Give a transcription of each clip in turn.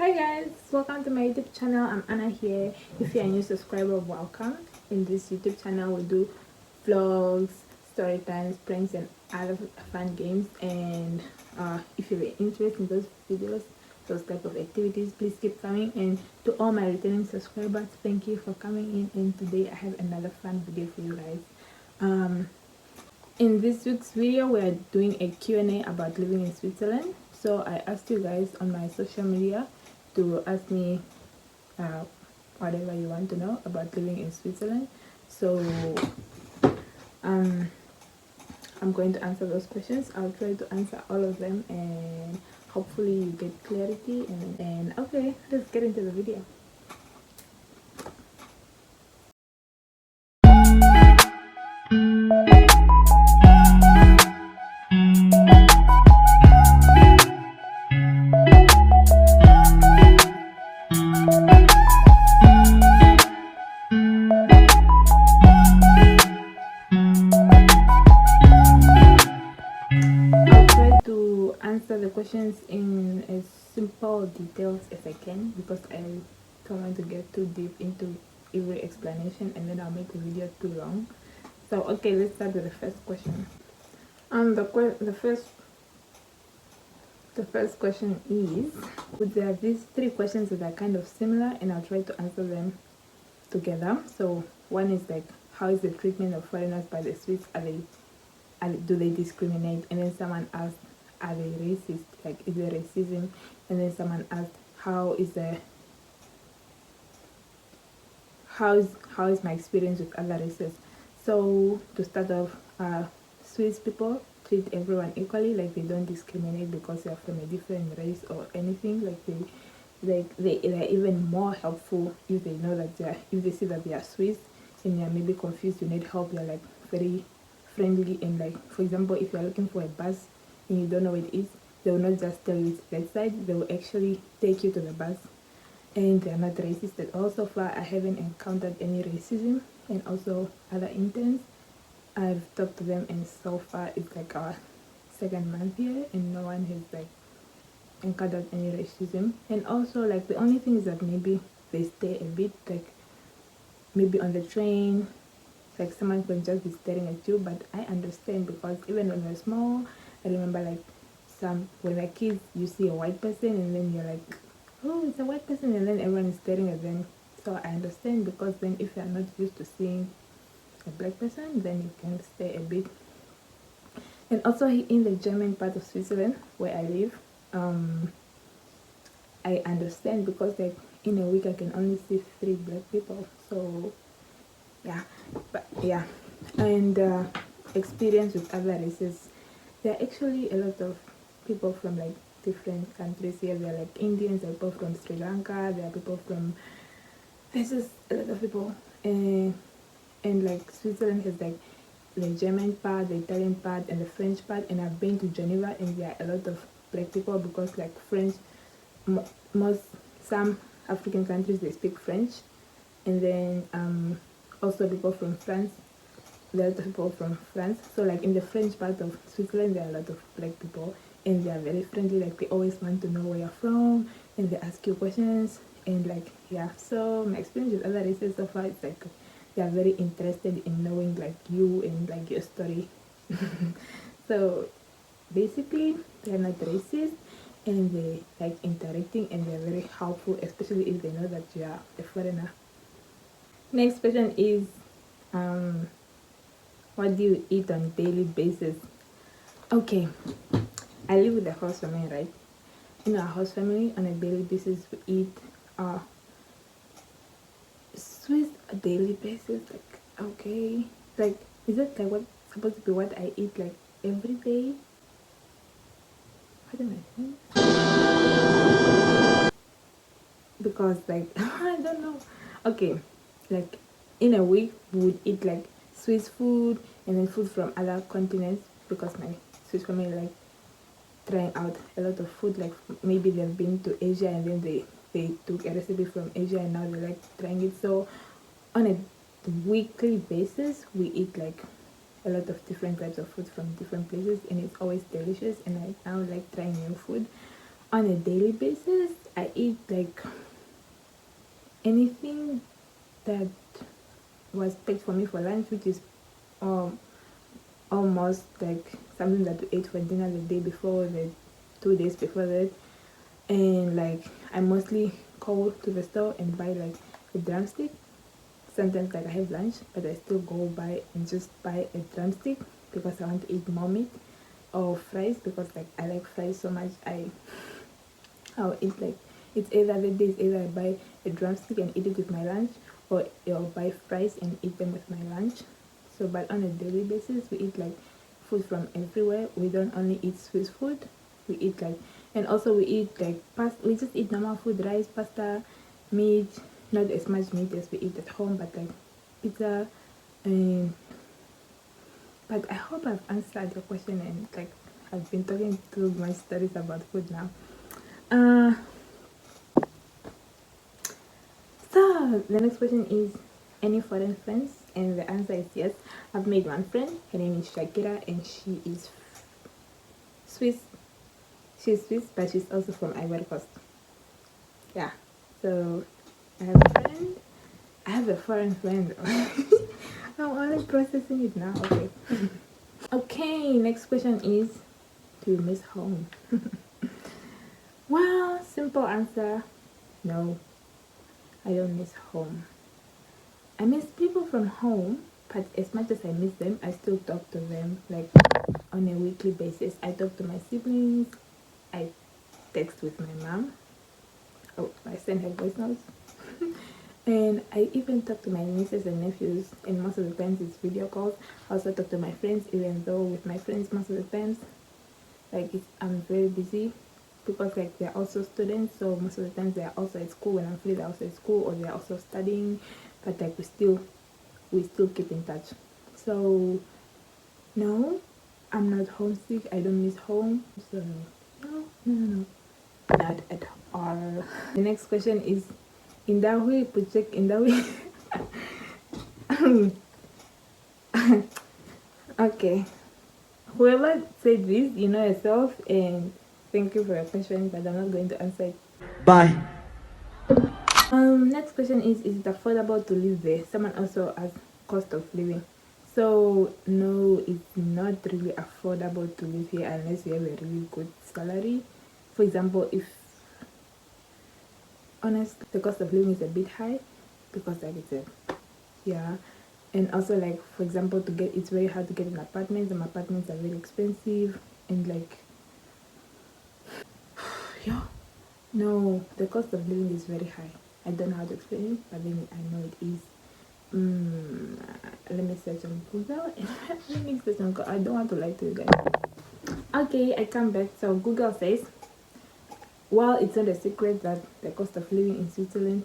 Hi guys, welcome to my YouTube channel. I'm Anna here. If you're a new subscriber, welcome. In this YouTube channel we do vlogs, story times, pranks and other fun games. And if you're interested in those videos, those type of activities, please keep coming. And to all my returning subscribers, thank you for coming in. And today I have another fun video for you guys. In this week's video we are doing a Q&A about living in Switzerland. So I asked you guys on my social media to ask me whatever you want to know about living in Switzerland. So I'm going to answer those questions. I'll try to answer all of them and hopefully you get clarity. And okay, let's get into the video. Answer the questions in as simple details as I can because I don't want to get too deep into every explanation and then I'll make the video too long. So okay, let's start with the first question. The first question is, there are these three questions that are kind of similar and I'll try to answer them together. So one is like, how is the treatment of foreigners by the Swiss? Do they discriminate? And then someone asked, are they racist? Like, is there racism? And then someone asked, how is my experience with other races? So to start off, Swiss people treat everyone equally. Like, they don't discriminate because you're from a different race or anything. Like, they're even more helpful if they know that if they see that they are Swiss and you're maybe confused, you need help, you're like very friendly. And like, for example, if you're looking for a bus and you don't know what it is, they will not just tell you it's that side, they will actually take you to the bus. And they are not racist at all. So far I haven't encountered any racism. And also other interns, I've talked to them and so far it's like our second month here and no one has like encountered any racism. And also like the only thing is that maybe they stay a bit, like maybe on the train, like someone can just be staring at you, but I understand because even when we're small, I remember like when we're kids, you see a white person and then you're like, oh, it's a white person, and then everyone is staring at them. So I understand because then if you're not used to seeing a black person, then you can stay a bit. And also in the German part of Switzerland where I live, I understand because like in a week I can only see 3 black people. So yeah, but yeah. And experience with other races, there are actually a lot of people from like different countries here. There are like Indians, there are people from Sri Lanka, there are people from, there's just a lot of people. And like Switzerland has like the German part, the Italian part and the French part. And I've been to Geneva and there are a lot of black people because like French, some African countries they speak French. And then also people from France, there are people from France. So like in the French part of Switzerland there are a lot of black people and they are very friendly. Like they always want to know where you're from and they ask you questions. And like, yeah, so my experience with other races so far, it's like they are very interested in knowing like you and like your story. So basically they're not racist and they like interacting and they're very helpful, especially if they know that you are a foreigner. Next question is, what do you eat on a daily basis? Okay, I live with a host family, right? In our host family, on a daily basis, we eat Swiss a daily basis. Like, okay, like, is it like what's supposed to be what I eat like every day? What am I saying? Because like I don't know. Okay, like in a week we would eat like Swiss food and then food from other continents because my Swiss family like trying out a lot of food. Like maybe they've been to Asia and then they took a recipe from Asia and now they like trying it. So on a weekly basis we eat like a lot of different types of food from different places and it's always delicious and I now like trying new food. on a daily basis, I eat like anything that was packed for me for lunch, which is um almost like something that we ate for dinner the day before, the 2 days before that. And like I mostly go to the store and buy like a drumstick. Sometimes like I have lunch, but I still go buy and just buy a drumstick because I want to eat more meat, or fries because like I like fries so much. I'll eat like, it's either the days either I buy a drumstick and eat it with my lunch, or I'll buy fries and eat them with my lunch. So but on a daily basis we eat like food from everywhere. We don't only eat Swiss food, we eat like, and also we eat like pasta. We just eat normal food, rice, pasta, meat, not as much meat as we eat at home, but like pizza. And but I hope I've answered your question, and like I've been talking too much stories about food now. uh So the next question is, any foreign friends? And the answer is yes. I've made one friend. Her name is Shakira, and she is Swiss. She's Swiss, but she's also from Ivory Coast. Yeah. So I have a friend. I have a foreign friend. I'm only processing it now. Okay. Okay. Next question is, do you miss home? Well, simple answer. No, I don't miss home. I miss people from home, but as much as I miss them, I still talk to them like on a weekly basis. I talk to my siblings, I text with my mom, oh, I send her voice notes, and I even talk to my nieces and nephews, and most of the times it's video calls. I also talk to my friends, even though with my friends most of the times, like I'm very busy because like they're also students, so most of the times they're also at school. When I'm free, they're also at school or they're also studying, but like we still keep in touch. So no, I'm not homesick. I don't miss home. So no, not at all. The next question is, Indahui project Indahui. Okay, whoever said this, you know yourself, and thank you for your question, but I'm not going to answer it. Bye. Next question is it affordable to live there? Someone also asked cost of living. So no, it's not really affordable to live here unless you have a really good salary. For example, if honestly the cost of living is a bit high because like it's a, yeah. And also like for example, to get, it's very hard to get an apartment. Some apartments are very expensive, and like yeah, no, the cost of living is very high. I don't know how to explain it, but then I know it is. Let me search on Google. Let me search on Google. I don't want to lie to you guys. Okay, I come back. So Google says, while it's not a secret that the cost of living in Switzerland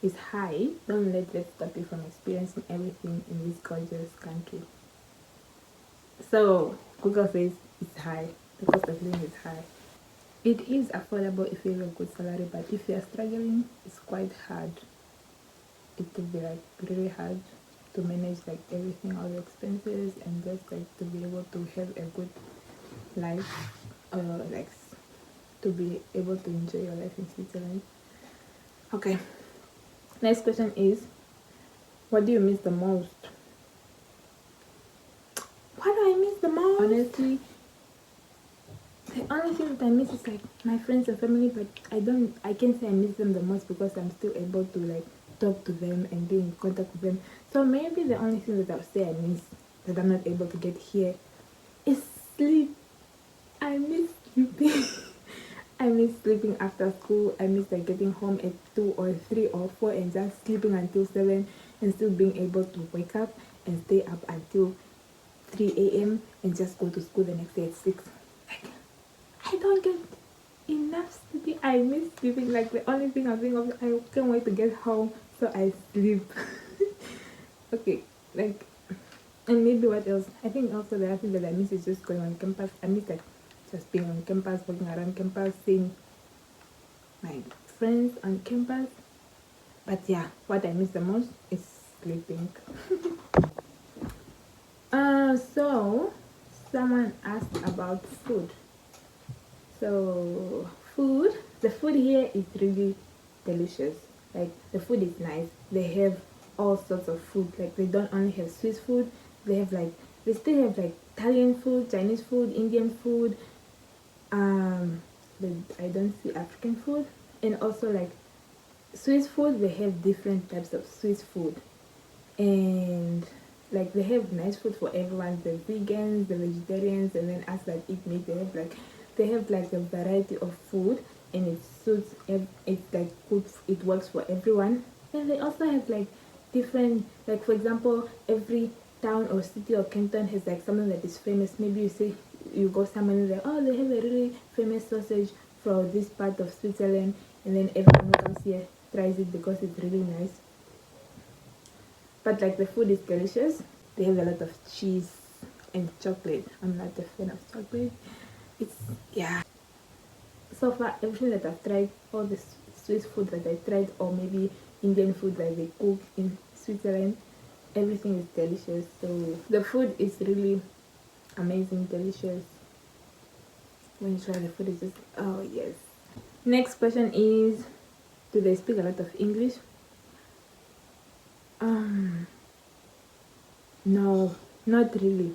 is high, don't let that stop you from experiencing everything in this gorgeous country. So Google says it's high. The cost of living is high. It is affordable if you have a good salary, but if you are struggling, it's quite hard. It will be like really hard to manage like everything, all the expenses, and just like to be able to have a good life, like to be able to enjoy your life in Switzerland. Okay, next question is, what do you miss the most? What do I miss the most? Honestly, the only thing that I miss is like my friends and family, but I can't say I miss them the most because I'm still able to like talk to them and be in contact with them. So maybe the only thing that I'll say I miss that I'm not able to get here is sleep. I miss sleeping. I miss sleeping after school. I miss like getting home at 2 or 3 or 4 and just sleeping until 7 and still being able to wake up and stay up until 3 a.m. and just go to school the next day at 6. Like, I don't get enough sleeping. I miss sleeping. Like the only thing I'm thinking of, I can't wait to get home so I sleep. Okay, like, and maybe what else? I think also the other thing that I miss is just going on campus. I miss like just being on campus, walking around campus, seeing my friends on campus. But yeah, what I miss the most is sleeping. So someone asked about food. So food, the food here is really delicious. Like the food is nice. They have all sorts of food. Like they don't only have Swiss food, they have like, they still have like Italian food, Chinese food, Indian food, but I don't see African food. And also like Swiss food, they have different types of Swiss food. And like they have nice food for everyone, the vegans, the vegetarians, and then us that eat meat, they have like a variety of food, and it suits it's like good, it works for everyone. And they also have like different, like for example, every town or city or canton has like something that is famous. Maybe you say you go somewhere and like, oh, they have a really famous sausage from this part of Switzerland, and then everyone who comes here tries it because it's really nice. But like the food is delicious. They have a lot of cheese and chocolate. I'm not a fan of chocolate. It's, yeah. So far, everything that I've tried, all the Swiss food that I tried, or maybe Indian food that they cook in Switzerland, everything is delicious. So the food is really amazing, delicious. When you try the food, it's just, oh yes. Next question is, do they speak a lot of English? No, not really.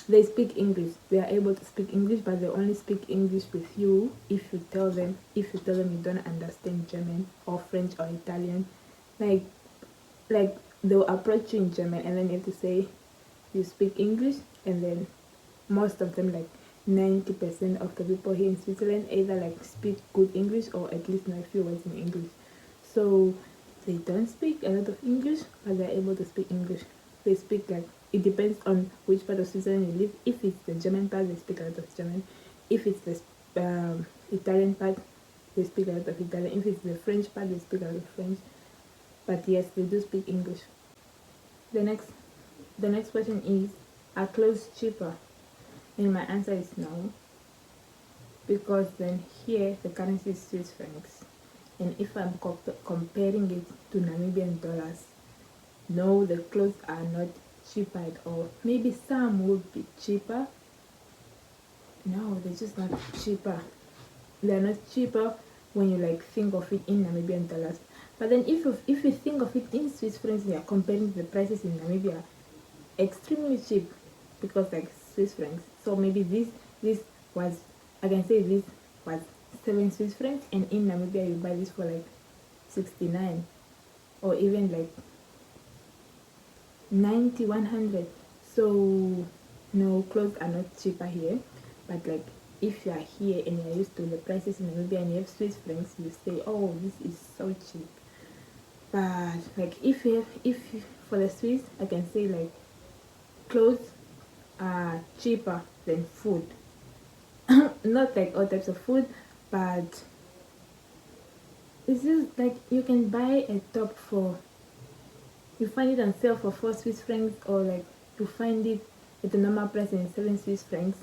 They speak English. They are able to speak English, but they only speak English with you if you tell them you don't understand German or French or Italian. Like like they'll approach you in German, and then you have to say you speak English, and then most of them, like 90% of the people here in Switzerland, either like speak good English or at least know a few words in English. So they don't speak a lot of English, but they're able to speak English. They speak like, it depends on which part of Switzerland you live. If it's the German part, they speak a lot of German. If it's the Italian part, they speak a lot of Italian. If it's the French part, they speak a lot of French. But yes, they do speak English. The next question is, are clothes cheaper? And my answer is no, because then here the currency is Swiss francs, and if I'm comparing it to Namibian dollars, no, the clothes are not cheaper at all. Maybe some would be cheaper. No, they're just not cheaper. They're not cheaper when you like think of it in Namibian dollars. But then if you think of it in Swiss francs, you are comparing the prices in Namibia, extremely cheap, because like Swiss francs. So maybe this was, I can say this was 7 Swiss francs, and in Namibia you buy this for like 69, or even like 90, 100. So no, clothes are not cheaper here. But like if you are here and you're used to the prices in Namibia and you have Swiss francs, you say, oh, this is so cheap. But like if for the Swiss, I can say like clothes are cheaper than food. Not like all types of food, but it's just like you can buy a top for, you find it on sale for 4 Swiss francs, or like you find it at the normal price in 7 Swiss francs.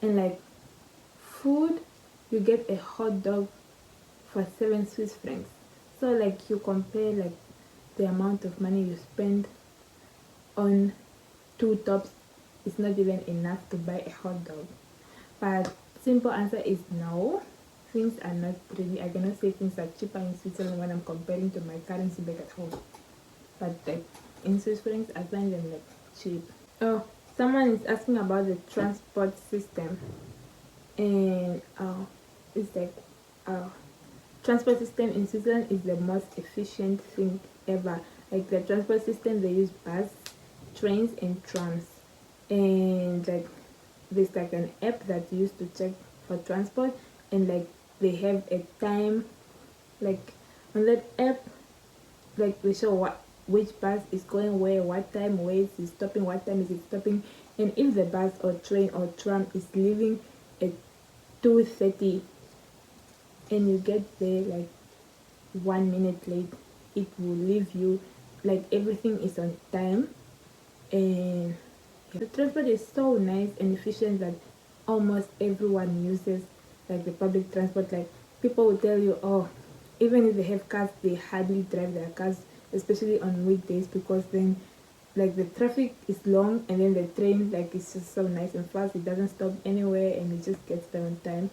And like food, you get a hot dog for 7 Swiss francs. So like you compare like the amount of money you spend on 2 tops, it's not even enough to buy a hot dog. But simple answer is no. Things are not really, I cannot say things are cheaper in Switzerland when I'm comparing to my currency back at home. But like in Swiss francs, I find them like cheap. Oh, someone is asking about the transport system, and it's like transport system in Switzerland is the most efficient thing ever. Like the transport system, they use bus, trains, and trams, and like there's like an app that you use to check for transport, and like they have a time, like on that app, like they show which bus is going where, what time, where is it stopping, what time is it stopping, and if the bus or train or tram is leaving at 2:30 and you get there like 1 minute late, it will leave you, like everything is on time. And the transport is so nice and efficient that almost everyone uses like the public transport. Like people will tell you, oh, even if they have cars, they hardly drive their cars, especially on weekdays, because then like the traffic is long, and then the train like it's just so nice and fast, it doesn't stop anywhere, and it just gets there on time.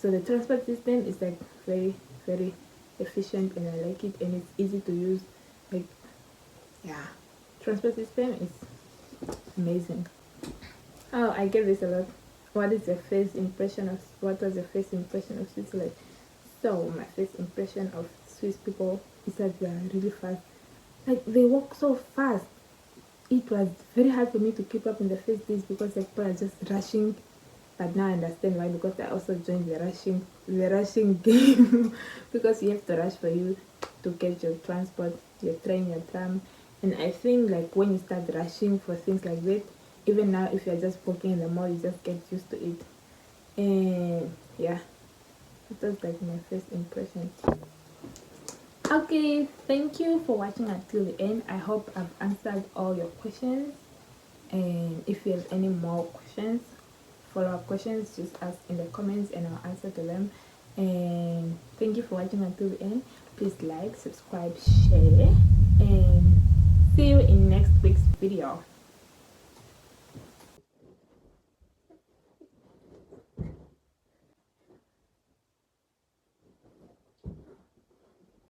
So the transport system is like very very efficient, and I like it, and it's easy to use. Like, yeah, transport system is amazing. Oh, I get this a lot. What is your first impression of, what was your first impression of Switzerland? So my first impression of Swiss people is that they are really fast. Like, they walk so fast. It was very hard for me to keep up in the first days because like people are just rushing. But now I understand why, because I also joined the rushing game because you have to rush for you to get your transport, your train, your tram. And I think like when you start rushing for things like that, even now if you're just walking in the mall, you just get used to it. And yeah, that was like my first impression. Okay, thank you for watching until the end. I hope I've answered all your questions, and if you have any more questions, follow-up questions, just ask in the comments and I'll answer to them. And thank you for watching until the end. Please like, subscribe, share, and see you in next week's video.